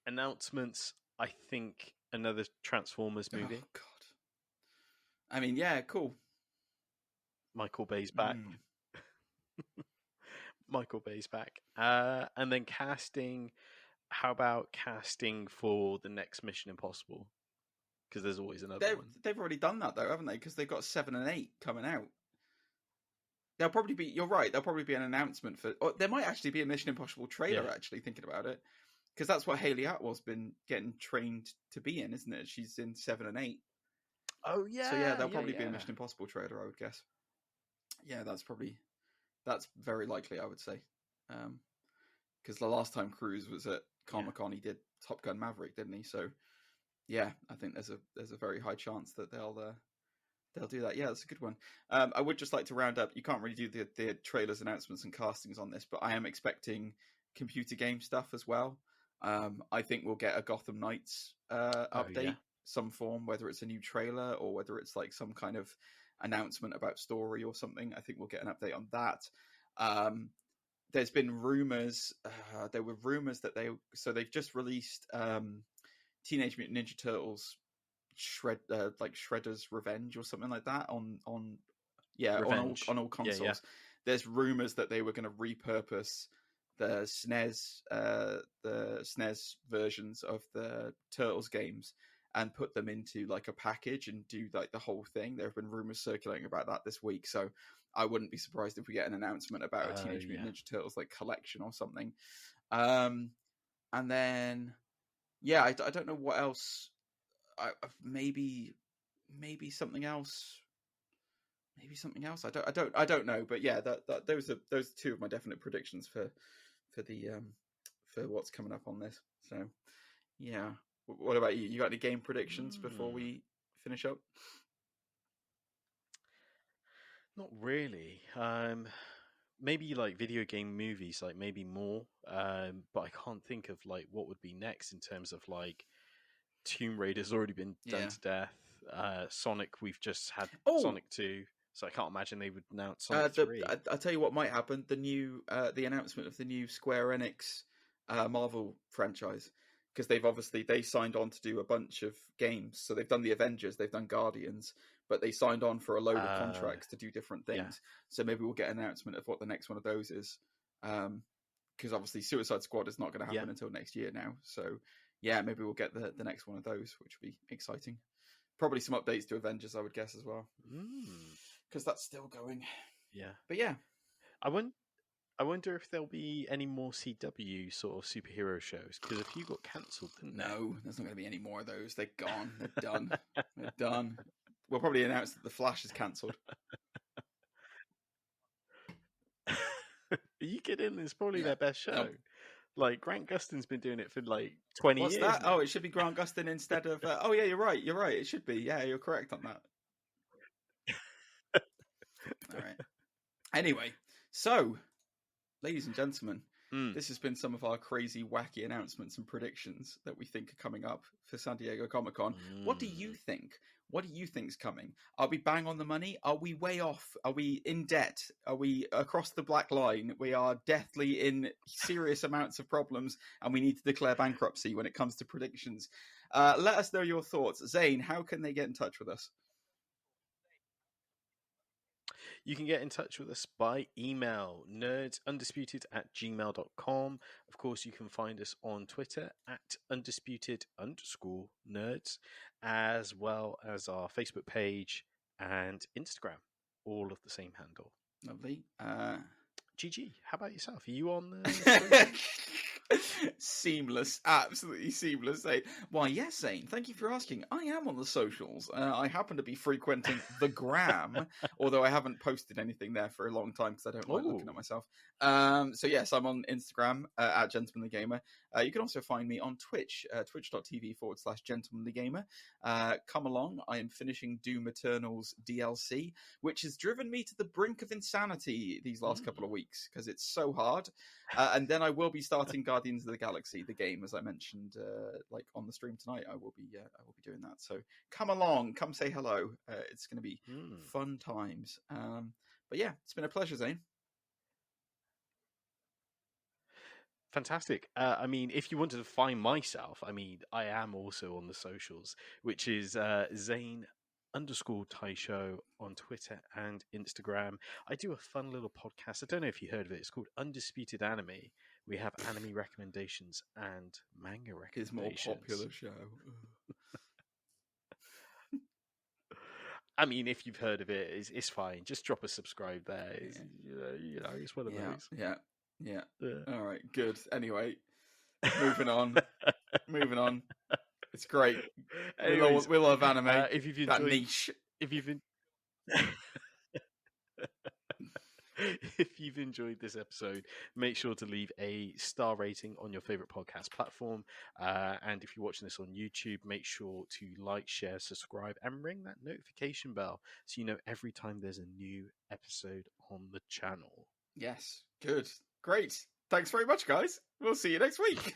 Announcements. I think another Transformers movie. Oh God. I mean, yeah, cool. Michael Bay's back. Michael Bay's back. And then casting. How about casting for the next Mission Impossible? Because there's always another one. They've already done that though, haven't they? Because they've got 7 and 8 coming out. There'll probably be. You're right. There'll probably be an announcement for. Or there might actually be a Mission Impossible trailer. Yeah. Actually, thinking about it, because that's what Hayley Atwell's been getting trained to be in, isn't it? She's in 7 and 8. Oh yeah. So yeah, there'll probably be a Mission Impossible trailer, I would guess. Yeah, that's very likely, I would say. Because the last time Cruise was at Comic-Con, he did Top Gun Maverick, didn't he? So yeah, I think there's a very high chance that they'll do that. Yeah, that's a good one. I would just like to round up. You can't really do the trailers, announcements, and castings on this, but I am expecting computer game stuff as well. I think we'll get a Gotham Knights update. Yeah. some form, whether it's a new trailer or whether it's like some kind of announcement about story or something. I think we'll get an update on that. There's been rumors. There were rumors that they've just released Teenage Mutant Ninja Turtles Shredder's Revenge or something like that on all consoles. Yeah. There's rumors that they were going to repurpose the SNES versions of the Turtles games and put them into like a package and do like the whole thing. There have been rumors circulating about that this week, so I wouldn't be surprised if we get an announcement about a Teenage Mutant Ninja Turtles like collection or something. And then I don't know what else. Maybe something else. Maybe something else. I don't know. But yeah, those are two of my definite predictions for what's coming up on this. So yeah. What about you? You got any game predictions before we finish up? Not really. Maybe like video game movies, like maybe more. But I can't think of like what would be next in terms of like Tomb Raider's already been done to death. Sonic, we've just had Sonic 2, so I can't imagine they would announce Sonic 3. I'll tell you what might happen: the announcement of the new Square Enix Marvel franchise, because they signed on to do a bunch of games. So they've done the Avengers, they've done Guardians, but they signed on for a load of contracts to do different things. Yeah. So maybe we'll get an announcement of what the next one of those is, because obviously Suicide Squad is not going to happen until next year now. So yeah, maybe we'll get the next one of those, which would be exciting. Probably some updates to Avengers, I would guess, as well, because that's still going. Yeah, but yeah, I wonder if there'll be any more CW sort of superhero shows, because a few got cancelled, didn't they? No, there's not going to be any more of those. They're gone. They're done. They're done. We'll probably announce that The Flash is cancelled. Are you kidding? It's probably their best show. Nope. Like, Grant Gustin's been doing it for like 20 years. What's that? Now. Oh, it should be Grant Gustin instead of... oh, yeah, you're right. It should be. Yeah, you're correct on that. All right. Anyway, so, ladies and gentlemen, this has been some of our crazy, wacky announcements and predictions that we think are coming up for San Diego Comic-Con. What do you think? What do you think's coming? Are we bang on the money? Are we way off? Are we in debt? Are we across the black line? We are deathly in serious amounts of problems, and we need to declare bankruptcy when it comes to predictions. Let us know your thoughts. Zane, how can they get in touch with us? You can get in touch with us by email, nerdsundisputed@gmail.com. Of course, you can find us on Twitter @undisputed_nerds, as well as our Facebook page and Instagram, all of the same handle. Lovely. GG, how about yourself? Are you on Seamless, absolutely seamless. Why, yes, Zane, thank you for asking. I am on the socials. I happen to be frequenting the gram, although I haven't posted anything there for a long time because I don't like looking at myself. So yes, I'm on Instagram at GentlemanTheGamer. You can also find me on Twitch, twitch.tv/GentlemanTheGamer. Come along. I am finishing Doom Eternal's DLC, which has driven me to the brink of insanity these last couple of weeks because it's so hard. And then I will be starting Guardians of the Galaxy, the game, as I mentioned, like on the stream tonight. I will be doing that. So come along, come say hello. It's going to be fun times. But yeah, it's been a pleasure, Zane. Fantastic. I mean, if you wanted to find myself, I mean, I am also on the socials, which is Zane_Taisho on Twitter and Instagram. I do a fun little podcast. I don't know if you heard of it. It's called Undisputed Anime. We have anime recommendations and manga recommendations. His more popular show. I mean, if you've heard of it, it's fine. Just drop a subscribe there. It's, you know, it's one of those. Yeah. All right, good. Anyway, moving on. It's great. Anyways, we love anime. If you've that enjoyed, niche. If you've enjoyed this episode, make sure to leave a star rating on your favorite podcast platform. And if you're watching this on YouTube, make sure to like, share, subscribe, and ring that notification bell so you know every time there's a new episode on the channel. Yes, good. Great. Thanks very much, guys. We'll see you next week.